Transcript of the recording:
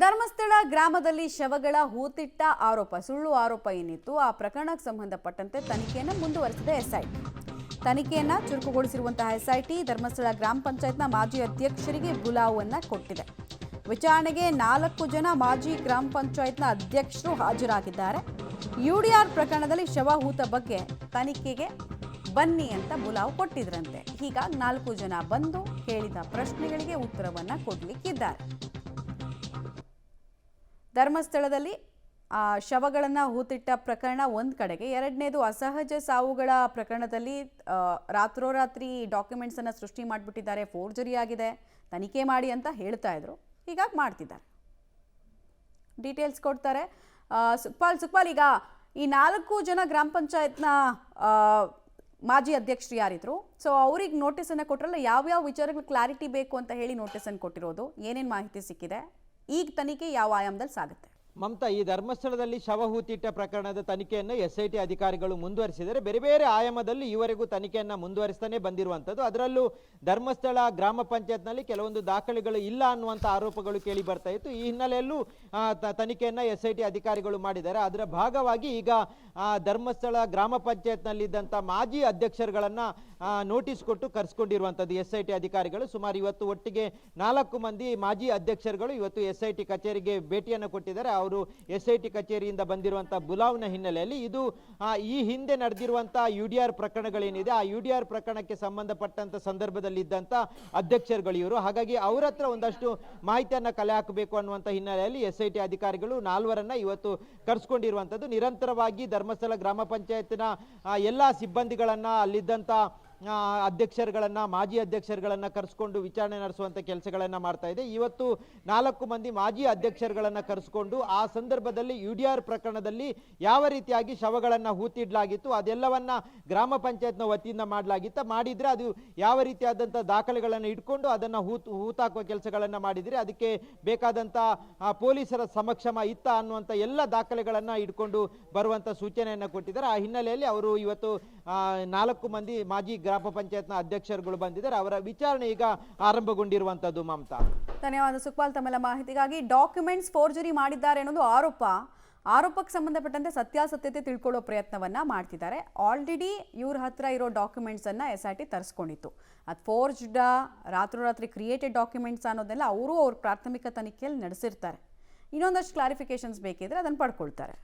ಧರ್ಮಸ್ಥಳ ಗ್ರಾಮದಲ್ಲಿ ಶವಗಳ ಹೂತಿಟ್ಟ ಆರೋಪ ಸುಳ್ಳು ಆರೋಪ ಏನಿತ್ತು ಆ ಪ್ರಕರಣಕ್ಕೆ ಸಂಬಂಧಪಟ್ಟಂತೆ ತನಿಖೆಯನ್ನು ಮುಂದುವರೆಸಿದೆ ಎಸ್ಐಟಿ. ತನಿಖೆಯನ್ನು ಚುರುಕುಗೊಳಿಸಿರುವಂತಹ ಎಸ್ಐಟಿ ಧರ್ಮಸ್ಥಳ ಗ್ರಾಮ ಪಂಚಾಯತ್ನ ಮಾಜಿ ಅಧ್ಯಕ್ಷರಿಗೆ ಬುಲಾವನ್ನ ಕೊಟ್ಟಿದೆ. ವಿಚಾರಣೆಗೆ 4 ಜನ ಮಾಜಿ ಗ್ರಾಮ ಪಂಚಾಯತ್ನ ಅಧ್ಯಕ್ಷರು ಹಾಜರಾಗಿದ್ದಾರೆ. ಯುಡಿಆರ್ ಪ್ರಕರಣದಲ್ಲಿ ಶವ ಹೂತ ಬಗ್ಗೆ ತನಿಖೆಗೆ ಬನ್ನಿ ಅಂತ ಬುಲಾವ್ ಕೊಟ್ಟಿದ್ರಂತೆ. ಹೀಗಾಗಿ 4 ಜನ ಬಂದು ಕೇಳಿದ ಪ್ರಶ್ನೆಗಳಿಗೆ ಉತ್ತರವನ್ನ ಕೊಡ್ಲಿಕ್ಕಿದ್ದಾರೆ. ಧರ್ಮಸ್ಥಳದಲ್ಲಿ ಶವಗಳನ್ನು ಹೂತಿಟ್ಟ ಪ್ರಕರಣ ಒಂದು ಕಡೆಗೆ, ಎರಡನೇದು ಅಸಹಜ ಸಾವುಗಳ ಪ್ರಕರಣದಲ್ಲಿ ರಾತ್ರೋರಾತ್ರಿ ಡಾಕ್ಯುಮೆಂಟ್ಸನ್ನು ಸೃಷ್ಟಿ ಮಾಡಿಬಿಟ್ಟಿದ್ದಾರೆ, ಫೋರ್ಜರಿ ಆಗಿದೆ, ತನಿಖೆ ಮಾಡಿ ಅಂತ ಹೇಳ್ತಾ ಇದ್ರು. ಹೀಗಾಗಿ ಮಾಡ್ತಿದ್ದಾರೆ. ಡೀಟೇಲ್ಸ್ ಕೊಡ್ತಾರೆ ಸುಕ್ಪಾಲ್. ಈಗ ಈ 4 ಜನ ಗ್ರಾಮ ಪಂಚಾಯತ್ನ ಮಾಜಿ ಅಧ್ಯಕ್ಷರು ಯಾರಿದ್ರು, ಸೊ ಅವ್ರಿಗೆ ನೋಟಿಸನ್ನು ಕೊಟ್ಟರಲ್ಲ, ಯಾವ್ಯಾವ ವಿಚಾರಗಳು ಕ್ಲಾರಿಟಿ ಬೇಕು ಅಂತ ಹೇಳಿ ನೋಟಿಸನ್ನು ಕೊಟ್ಟಿರೋದು, ಏನೇನು ಮಾಹಿತಿ ಸಿಕ್ಕಿದೆ, ಈಗ ತನಿಖೆ ಯಾವ ಆಯಾಮದಲ್ಲಿ ಸಾಗುತ್ತೆ? ಮಮತಾ, ಈ ಧರ್ಮಸ್ಥಳದಲ್ಲಿ ಶವ ಹೂತಿಟ್ಟ ಪ್ರಕರಣದ ತನಿಖೆಯನ್ನು ಎಸ್ಐಟಿ ಅಧಿಕಾರಿಗಳು ಮುಂದುವರಿಸಿದರೆ ಬೇರೆ ಬೇರೆ ಆಯಾಮದಲ್ಲಿ ಈವರೆಗೂ ತನಿಖೆಯನ್ನು ಮುಂದುವರಿಸ್ತಾನೆ ಬಂದಿರುವಂಥದ್ದು. ಅದರಲ್ಲೂ ಧರ್ಮಸ್ಥಳ ಗ್ರಾಮ ಪಂಚಾಯತ್ನಲ್ಲಿ ಕೆಲವೊಂದು ದಾಖಲೆಗಳು ಇಲ್ಲ ಅನ್ನುವಂಥ ಆರೋಪಗಳು ಕೇಳಿ ಬರ್ತಾ ಇತ್ತು. ಈ ಹಿನ್ನೆಲೆಯಲ್ಲೂ ತನಿಖೆಯನ್ನು ಎಸ್ಐಟಿ ಅಧಿಕಾರಿಗಳು ಮಾಡಿದ್ದಾರೆ. ಅದರ ಭಾಗವಾಗಿ ಈಗ ಧರ್ಮಸ್ಥಳ ಗ್ರಾಮ ಪಂಚಾಯತ್ನಲ್ಲಿದ್ದಂಥ ಮಾಜಿ ಅಧ್ಯಕ್ಷರುಗಳನ್ನು ನೋಟಿಸ್ ಕೊಟ್ಟು ಕರೆಸ್ಕೊಂಡಿರುವಂಥದ್ದು ಎಸ್ಐಟಿ ಅಧಿಕಾರಿಗಳು. ಸುಮಾರು ಇವತ್ತು ಒಟ್ಟಿಗೆ 4 ಮಂದಿ ಮಾಜಿ ಅಧ್ಯಕ್ಷರುಗಳು ಇವತ್ತು ಎಸ್ಐಟಿ ಕಚೇರಿಗೆ ಭೇಟಿಯನ್ನು ಕೊಟ್ಟಿದ್ದಾರೆ. ಅವರು ಎಸ್ಐಟಿ ಕಚೇರಿಯಿಂದ ಬಂದಿರುವಂಥ ಬುಲಾವ್ನ ಹಿನ್ನೆಲೆಯಲ್ಲಿ ಇದು ಈ ಹಿಂದೆ ನಡೆದಿರುವಂಥ ಯುಡಿಆರ್ ಪ್ರಕರಣಗಳೇನಿದೆ ಆ ಯುಡಿಆರ್ ಪ್ರಕರಣಕ್ಕೆ ಸಂಬಂಧಪಟ್ಟಂತ ಸಂದರ್ಭದಲ್ಲಿ ಇದ್ದಂಥ ಅಧ್ಯಕ್ಷರುಗಳು ಇವರು. ಹಾಗಾಗಿ ಅವರ ಹತ್ರ ಒಂದಷ್ಟು ಮಾಹಿತಿಯನ್ನು ಕಲೆ ಹಾಕಬೇಕು ಅನ್ನುವಂಥ ಹಿನ್ನೆಲೆಯಲ್ಲಿ ಎಸ್ಐಟಿ ಅಧಿಕಾರಿಗಳು 4ರನ್ನ ಇವತ್ತು ಕರೆಸ್ಕೊಂಡಿರುವಂಥದ್ದು. ನಿರಂತರವಾಗಿ ಧರ್ಮಸ್ಥಳ ಗ್ರಾಮ ಪಂಚಾಯತ್ನ ಎಲ್ಲ ಸಿಬ್ಬಂದಿಗಳನ್ನ, ಅಲ್ಲಿದ್ದಂಥ ಅಧ್ಯಕ್ಷರುಗಳನ್ನ, ಮಾಜಿ ಅಧ್ಯಕ್ಷರುಗಳನ್ನ ಕರೆಸ್ಕೊಂಡು ವಿಚಾರಣೆ ನಡೆಸುವಂತ ಕೆಲಸಗಳನ್ನ ಮಾಡ್ತಾ ಇದೆ. ಇವತ್ತು 4 ಮಂದಿ ಮಾಜಿ ಅಧ್ಯಕ್ಷರುಗಳನ್ನ ಕರೆಸ್ಕೊಂಡು ಆ ಸಂದರ್ಭದಲ್ಲಿ ಯುಡಿಆರ್ ಪ್ರಕರಣದಲ್ಲಿ ಯಾವ ರೀತಿಯಾಗಿ ಶವಗಳನ್ನ ಹೂತಿಡ್ಲಾಗಿತ್ತು ಅದೆಲ್ಲವನ್ನ ಗ್ರಾಮ ಪಂಚಾಯತ್ನ ವತಿಯಿಂದ ಮಾಡಿದ್ರೆ ಅದು ಯಾವ ರೀತಿಯಾದಂಥ ದಾಖಲೆಗಳನ್ನು ಇಟ್ಕೊಂಡು ಅದನ್ನ ಹೂತಾಕುವ ಕೆಲಸಗಳನ್ನ ಮಾಡಿದ್ರೆ ಅದಕ್ಕೆ ಬೇಕಾದಂಥ ಪೊಲೀಸರ ಸಮಕ್ಷಮ ಇತ್ತ ಅನ್ನುವಂಥ ಎಲ್ಲ ದಾಖಲೆಗಳನ್ನ ಇಟ್ಕೊಂಡು ಬರುವಂತ ಸೂಚನೆಯನ್ನ ಕೊಟ್ಟಿದ್ದಾರೆ. ಆ ಹಿನ್ನೆಲೆಯಲ್ಲಿ ಅವರು ಇವತ್ತು 4 ಮಂದಿ ಮಾಜಿ ಗ್ರಾಮ ಪಂಚಾಯತ್ನ ಅಧ್ಯಕ್ಷರುಗಳು ಬಂದಿದ್ದಾರೆ. ಅವರ ವಿಚಾರಣೆ ಈಗ ಆರಂಭಗೊಂಡಿರುವಂತದ್ದು. ಮಮತಾ, ಧನ್ಯವಾದ ಸುಕ್ಪಾಲ್ ತಮ್ಮೆಲ್ಲ ಮಾಹಿತಿಗಾಗಿ. ಡಾಕ್ಯುಮೆಂಟ್ಸ್ ಫೋರ್ಜರಿ ಮಾಡಿದ್ದಾರೆ ಅನ್ನೋದು ಆರೋಪಕ್ಕೆ ಸಂಬಂಧಪಟ್ಟಂತೆ ಸತ್ಯಾಸತ್ಯತೆ ತಿಳ್ಕೊಳ್ಳೋ ಪ್ರಯತ್ನವನ್ನ ಮಾಡ್ತಿದ್ದಾರೆ. ಆಲ್ರೆಡಿ ಇವ್ರ ಹತ್ರ ಇರೋ ಡಾಕ್ಯುಮೆಂಟ್ಸ್ ಅನ್ನ ಎಸ್ಐಟಿ ತರಿಸ್ಕೊಂಡಿತ್ತು. ಅದು ಫೋರ್ಜ್ಡ್, ರಾತ್ರೋರಾತ್ರಿ ಕ್ರಿಯೇಟೆಡ್ ಡಾಕ್ಯುಮೆಂಟ್ಸ್ ಅನ್ನೋದೆಲ್ಲ ಅವರು ಅವ್ರ ಪ್ರಾಥಮಿಕ ತನಿಖೆಯಲ್ಲಿ ನಡೆಸಿರ್ತಾರೆ. ಇನ್ನೊಂದಷ್ಟು ಕ್ಲಾರಿಫಿಕೇಶನ್ಸ್ ಬೇಕಿದ್ರೆ ಅದನ್ನು ಪಡ್ಕೊಳ್ತಾರೆ.